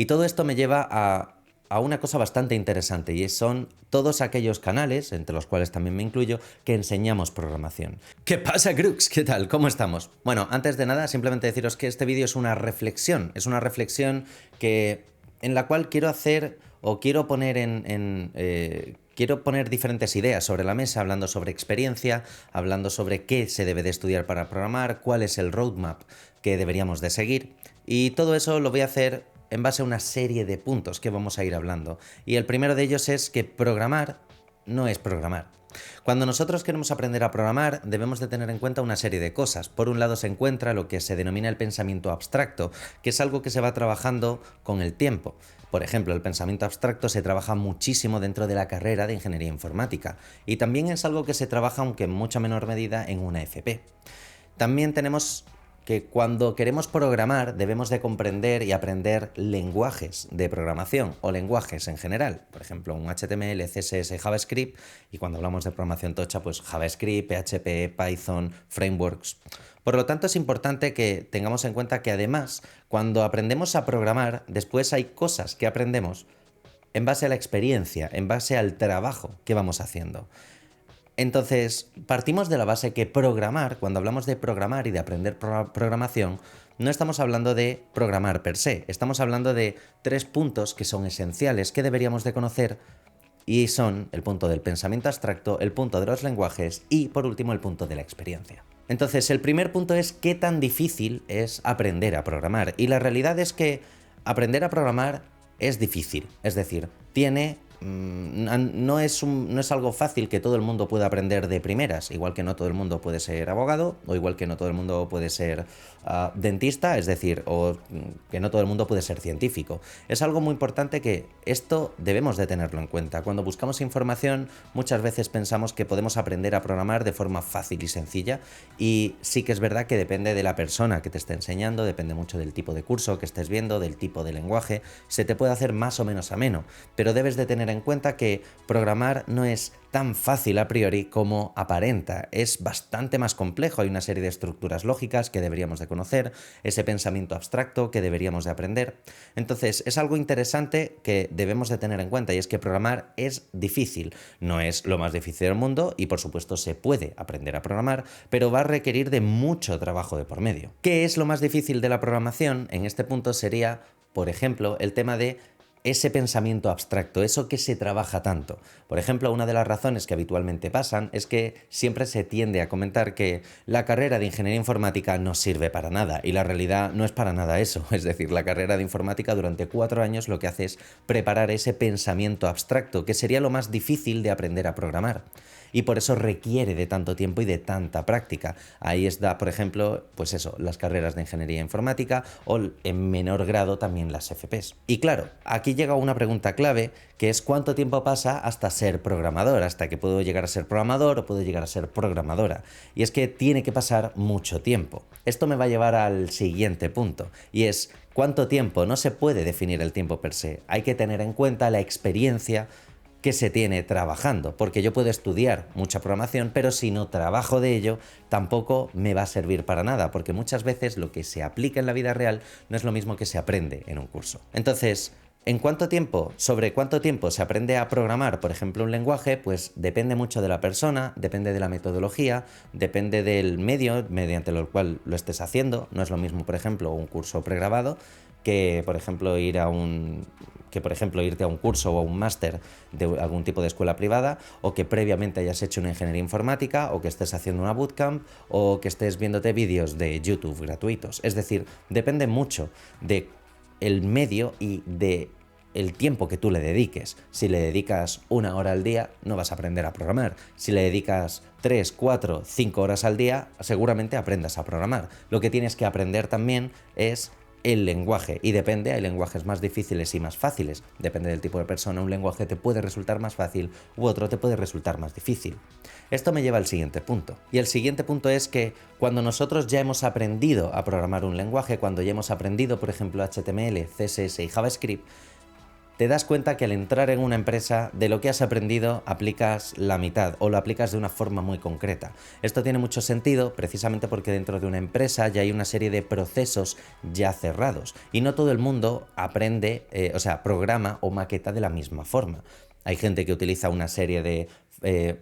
Y todo esto me lleva a una cosa bastante interesante y son todos aquellos canales, entre los cuales también me incluyo, que enseñamos programación. ¿Qué pasa, Crux? ¿Qué tal? ¿Cómo estamos? Bueno, antes de nada, simplemente deciros que este vídeo es una reflexión en la cual quiero hacer o quiero poner quiero poner diferentes ideas sobre la mesa, hablando sobre experiencia, hablando sobre qué se debe de estudiar para programar, cuál es el roadmap que deberíamos de seguir, y todo eso lo voy a hacer en base a una serie de puntos que vamos a ir hablando. Y el primero de ellos es que programar no es programar. Cuando nosotros queremos aprender a programar, debemos de tener en cuenta una serie de cosas. Por un lado se encuentra lo que se denomina el pensamiento abstracto, que es algo que se va trabajando con el tiempo. Por ejemplo, el pensamiento abstracto se trabaja muchísimo dentro de la carrera de Ingeniería Informática, y también es algo que se trabaja, aunque en mucha menor medida, en una FP. También tenemos que cuando queremos programar debemos de comprender y aprender lenguajes de programación o lenguajes en general, por ejemplo un HTML, CSS, JavaScript, y cuando hablamos de programación tocha, pues JavaScript, PHP, Python, frameworks. Por lo tanto, es importante que tengamos en cuenta que además, cuando aprendemos a programar, después hay cosas que aprendemos en base a la experiencia, en base al trabajo que vamos haciendo. Entonces, partimos de la base que programar, cuando hablamos de programar y de aprender programación, no estamos hablando de programar per se, estamos hablando de 3 puntos que son esenciales, que deberíamos de conocer, y son el punto del pensamiento abstracto, el punto de los lenguajes y, por último, el punto de la experiencia. Entonces, el primer punto es qué tan difícil es aprender a programar, y la realidad es que aprender a programar es difícil, es decir, no es algo fácil que todo el mundo pueda aprender de primeras, igual que no todo el mundo puede ser abogado, o igual que no todo el mundo puede ser dentista, es decir, o que no todo el mundo puede ser científico. Es algo muy importante que esto debemos de tenerlo en cuenta. Cuando buscamos información, muchas veces pensamos que podemos aprender a programar de forma fácil y sencilla, y sí que es verdad que depende de la persona que te esté enseñando, depende mucho del tipo de curso que estés viendo, del tipo de lenguaje, se te puede hacer más o menos ameno, pero debes de tener en cuenta que programar no es tan fácil a priori como aparenta, es bastante más complejo, hay una serie de estructuras lógicas que deberíamos de conocer, ese pensamiento abstracto que deberíamos de aprender. Entonces es algo interesante que debemos de tener en cuenta, y es que programar es difícil, no es lo más difícil del mundo y por supuesto se puede aprender a programar, pero va a requerir de mucho trabajo de por medio. ¿Qué es lo más difícil de la programación? En este punto sería, por ejemplo, el tema de ese pensamiento abstracto, eso que se trabaja tanto. Por ejemplo, una de las razones que habitualmente pasan es que siempre se tiende a comentar que la carrera de Ingeniería Informática no sirve para nada, y la realidad no es para nada eso. Es decir, la carrera de Informática durante 4 años lo que hace es preparar ese pensamiento abstracto, que sería lo más difícil de aprender a programar. Y por eso requiere de tanto tiempo y de tanta práctica. Ahí está, por ejemplo, pues eso, las carreras de Ingeniería Informática, o en menor grado también las FPs. Y claro, aquí llega una pregunta clave, que es ¿cuánto tiempo pasa hasta ser programador? Hasta que puedo llegar a ser programador o puedo llegar a ser programadora. Y es que tiene que pasar mucho tiempo. Esto me va a llevar al siguiente punto, y es ¿cuánto tiempo? No se puede definir el tiempo per se. Hay que tener en cuenta la experiencia que se tiene trabajando, porque yo puedo estudiar mucha programación, pero si no trabajo de ello, tampoco me va a servir para nada, porque muchas veces lo que se aplica en la vida real no es lo mismo que se aprende en un curso. Entonces, ¿en cuánto tiempo? ¿Sobre cuánto tiempo se aprende a programar, por ejemplo, un lenguaje? Pues depende mucho de la persona, depende de la metodología, depende del medio mediante el cual lo estés haciendo. No es lo mismo, por ejemplo, un curso pregrabado que, por ejemplo, irte a un curso o a un máster de algún tipo de escuela privada, o que previamente hayas hecho una ingeniería informática, o que estés haciendo una bootcamp, o que estés viéndote vídeos de YouTube gratuitos. Es decir, depende mucho de el medio y de el tiempo que tú le dediques. Si le dedicas 1 hora al día, no vas a aprender a programar. Si le dedicas 3, 4, 5 horas al día, seguramente aprendas a programar. Lo que tienes que aprender también es el lenguaje, y depende, hay lenguajes más difíciles y más fáciles, depende del tipo de persona. Un lenguaje te puede resultar más fácil u otro te puede resultar más difícil. Esto me lleva al siguiente punto, y el siguiente punto es que cuando nosotros ya hemos aprendido a programar un lenguaje, cuando ya hemos aprendido, por ejemplo, HTML, CSS y JavaScript, te das cuenta que al entrar en una empresa, de lo que has aprendido aplicas la mitad o lo aplicas de una forma muy concreta. Esto tiene mucho sentido precisamente porque dentro de una empresa ya hay una serie de procesos ya cerrados y no todo el mundo aprende, programa o maqueta de la misma forma. Hay gente que utiliza una serie de,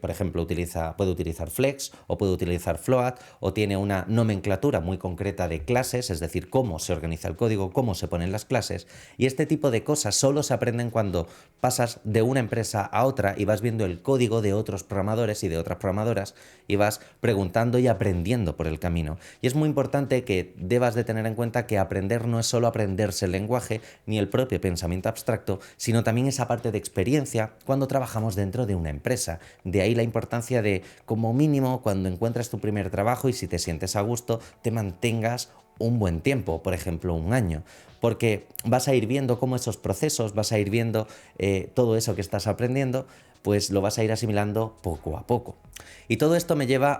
por ejemplo, puede utilizar Flex o puede utilizar Float o tiene una nomenclatura muy concreta de clases, es decir, cómo se organiza el código, cómo se ponen las clases, y este tipo de cosas solo se aprenden cuando pasas de una empresa a otra y vas viendo el código de otros programadores y de otras programadoras y vas preguntando y aprendiendo por el camino. Y es muy importante que debas de tener en cuenta que aprender no es solo aprenderse el lenguaje ni el propio pensamiento abstracto, sino también esa parte de experiencia cuando trabajamos dentro de una empresa. De ahí la importancia de, como mínimo, cuando encuentras tu primer trabajo y si te sientes a gusto, te mantengas un buen tiempo, por ejemplo, un año, porque vas a ir viendo cómo esos procesos, vas a ir viendo todo eso que estás aprendiendo, pues lo vas a ir asimilando poco a poco. Y todo esto me lleva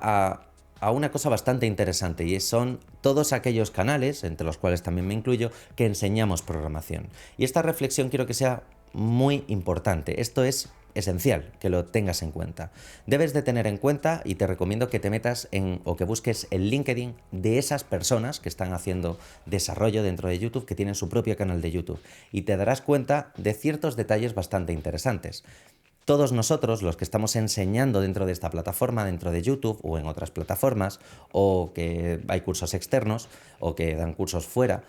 a una cosa bastante interesante y son todos aquellos canales, entre los cuales también me incluyo, que enseñamos programación. Y esta reflexión quiero que sea muy importante. Esto es esencial que lo tengas en cuenta. Debes de tener en cuenta y te recomiendo que te metas o que busques el LinkedIn de esas personas que están haciendo desarrollo dentro de YouTube, que tienen su propio canal de YouTube, y te darás cuenta de ciertos detalles bastante interesantes. Todos nosotros, los que estamos enseñando dentro de esta plataforma, dentro de YouTube o en otras plataformas, o que hay cursos externos o que dan cursos fuera,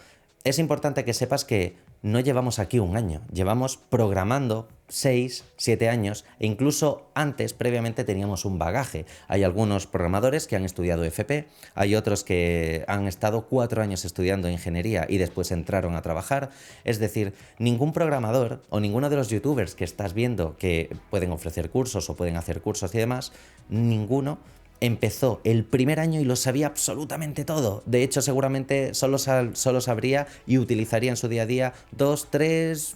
es importante que sepas que no llevamos aquí un año, llevamos programando 6, 7 años e incluso antes, previamente, teníamos un bagaje. Hay algunos programadores que han estudiado FP, hay otros que han estado 4 años estudiando ingeniería y después entraron a trabajar. Es decir, ningún programador o ninguno de los youtubers que estás viendo que pueden ofrecer cursos o pueden hacer cursos y demás, ninguno empezó el primer año y lo sabía absolutamente todo. De hecho, seguramente solo sabría y utilizaría en su día a día 2, 3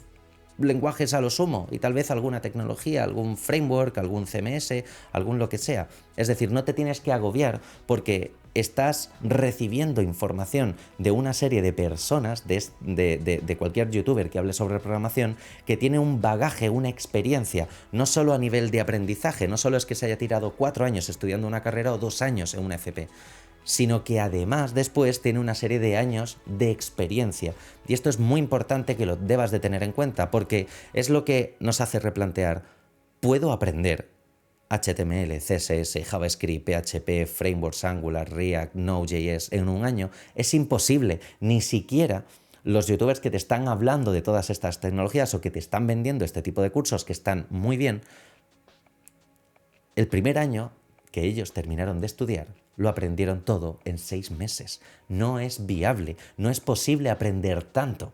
lenguajes a lo sumo y tal vez alguna tecnología, algún framework, algún CMS, algún lo que sea. Es decir, no te tienes que agobiar porque estás recibiendo información de una serie de personas, de cualquier youtuber que hable sobre programación, que tiene un bagaje, una experiencia, no solo a nivel de aprendizaje, no solo es que se haya tirado 4 años estudiando una carrera o 2 años en una FP, sino que además después tiene una serie de años de experiencia. Y esto es muy importante que lo debas de tener en cuenta, porque es lo que nos hace replantear, ¿puedo aprender HTML, CSS, JavaScript, PHP, Frameworks, Angular, React, Node.js en un año? Es imposible, ni siquiera los youtubers que te están hablando de todas estas tecnologías o que te están vendiendo este tipo de cursos que están muy bien, el primer año que ellos terminaron de estudiar, lo aprendieron todo en 6 meses. No es viable, no es posible aprender tanto.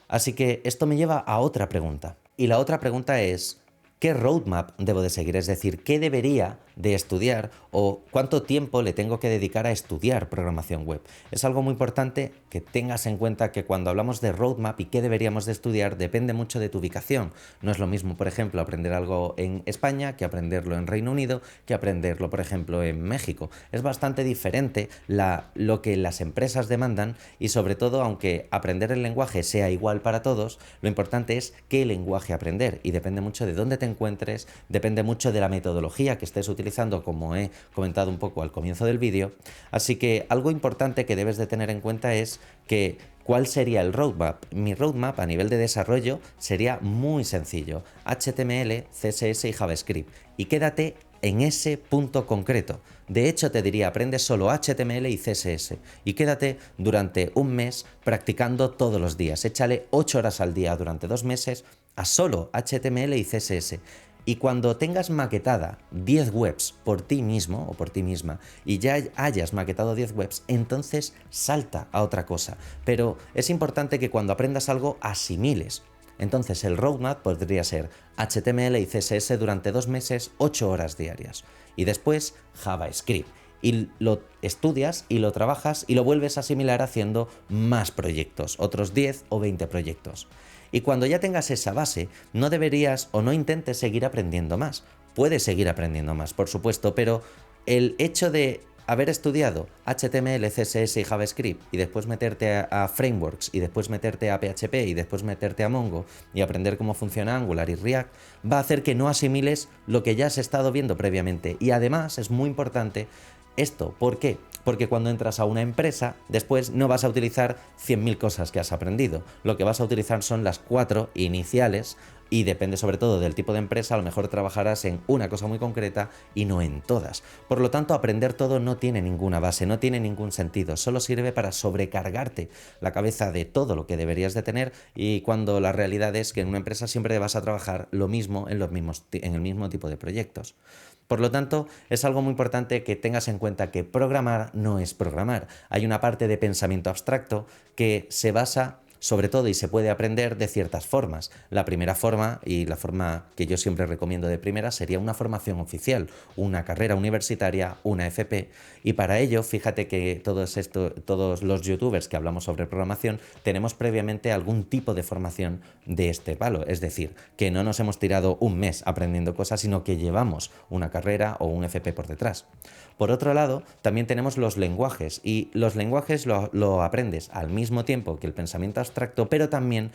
Así que esto me lleva a otra pregunta. Y la otra pregunta es, ¿qué roadmap debo de seguir? Es decir, ¿qué debería de estudiar o cuánto tiempo le tengo que dedicar a estudiar programación web? Es algo muy importante que tengas en cuenta que cuando hablamos de roadmap y qué deberíamos de estudiar depende mucho de tu ubicación. No es lo mismo, por ejemplo, aprender algo en España que aprenderlo en Reino Unido, que aprenderlo, por ejemplo, en México. Es bastante diferente lo que las empresas demandan y sobre todo, aunque aprender el lenguaje sea igual para todos, lo importante es qué lenguaje aprender y depende mucho de dónde te encuentres, depende mucho de la metodología que estés utilizando, como he comentado un poco al comienzo del vídeo. Así que algo importante que debes de tener en cuenta es que ¿cuál sería el roadmap? Mi roadmap a nivel de desarrollo sería muy sencillo: HTML, CSS y JavaScript. Y quédate en ese punto concreto. De hecho, te diría, aprende solo HTML y CSS y quédate durante un mes practicando todos los días. Échale 8 horas al día durante 2 meses a solo HTML y CSS. Y cuando tengas maquetada 10 webs por ti mismo o por ti misma y ya hayas maquetado 10 webs, entonces salta a otra cosa. Pero es importante que cuando aprendas algo asimiles. Entonces el roadmap podría ser HTML y CSS durante 2 meses, 8 horas diarias. Y después JavaScript. Y lo estudias y lo trabajas y lo vuelves a asimilar haciendo más proyectos, otros 10 o 20 proyectos. Y cuando ya tengas esa base, no deberías o no intentes seguir aprendiendo más. Puedes seguir aprendiendo más, por supuesto, pero el hecho de haber estudiado HTML, CSS y JavaScript y después meterte a frameworks y después meterte a PHP y después meterte a Mongo y aprender cómo funciona Angular y React va a hacer que no asimiles lo que ya has estado viendo previamente. Y además es muy importante esto. ¿Por qué? Porque cuando entras a una empresa, después no vas a utilizar 100.000 cosas que has aprendido. Lo que vas a utilizar son las 4 iniciales y depende sobre todo del tipo de empresa, a lo mejor trabajarás en una cosa muy concreta y no en todas. Por lo tanto, aprender todo no tiene ninguna base, no tiene ningún sentido, solo sirve para sobrecargarte la cabeza de todo lo que deberías de tener y cuando la realidad es que en una empresa siempre vas a trabajar lo mismo en el mismo tipo de proyectos. Por lo tanto, es algo muy importante que tengas en cuenta que programar no es programar. Hay una parte de pensamiento abstracto que se basa sobre todo y se puede aprender de ciertas formas. La primera forma, y la forma que yo siempre recomiendo de primera, sería una formación oficial, una carrera universitaria, una FP. Y para ello, fíjate que todos los youtubers que hablamos sobre programación tenemos previamente algún tipo de formación de este palo. Es decir, que no nos hemos tirado un mes aprendiendo cosas, sino que llevamos una carrera o un FP por detrás. Por otro lado, también tenemos los lenguajes y los lenguajes lo aprendes al mismo tiempo que el pensamiento abstracto, pero también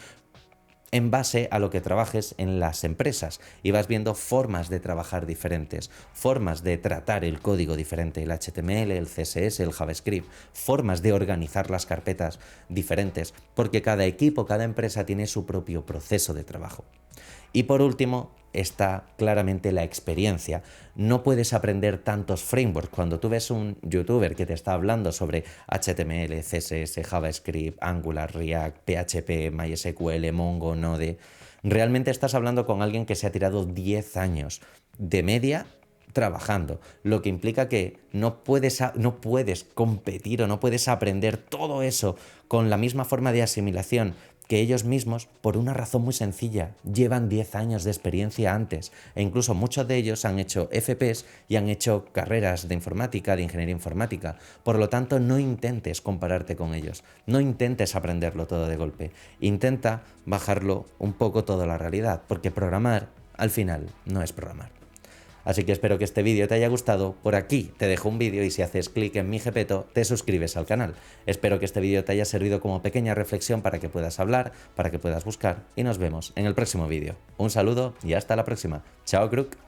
en base a lo que trabajes en las empresas y vas viendo formas de trabajar diferentes, formas de tratar el código diferente, el HTML, el CSS, el JavaScript, formas de organizar las carpetas diferentes, porque cada equipo, cada empresa tiene su propio proceso de trabajo. Y por último, está claramente la experiencia. No puedes aprender tantos frameworks. Cuando tú ves un youtuber que te está hablando sobre HTML, CSS, JavaScript, Angular, React, PHP, MySQL, Mongo, Node, realmente estás hablando con alguien que se ha tirado 10 años de media trabajando, lo que implica que no puedes competir o no puedes aprender todo eso con la misma forma de asimilación que ellos mismos, por una razón muy sencilla, llevan 10 años de experiencia antes e incluso muchos de ellos han hecho FPs y han hecho carreras de informática, de ingeniería informática. Por lo tanto, no intentes compararte con ellos, no intentes aprenderlo todo de golpe, intenta bajarlo un poco todo a la realidad, porque programar, al final, no es programar. Así que espero que este vídeo te haya gustado. Por aquí te dejo un vídeo y si haces clic en mi Gepetto te suscribes al canal. Espero que este vídeo te haya servido como pequeña reflexión para que puedas hablar, para que puedas buscar y nos vemos en el próximo vídeo. Un saludo y hasta la próxima. Chao, Crook.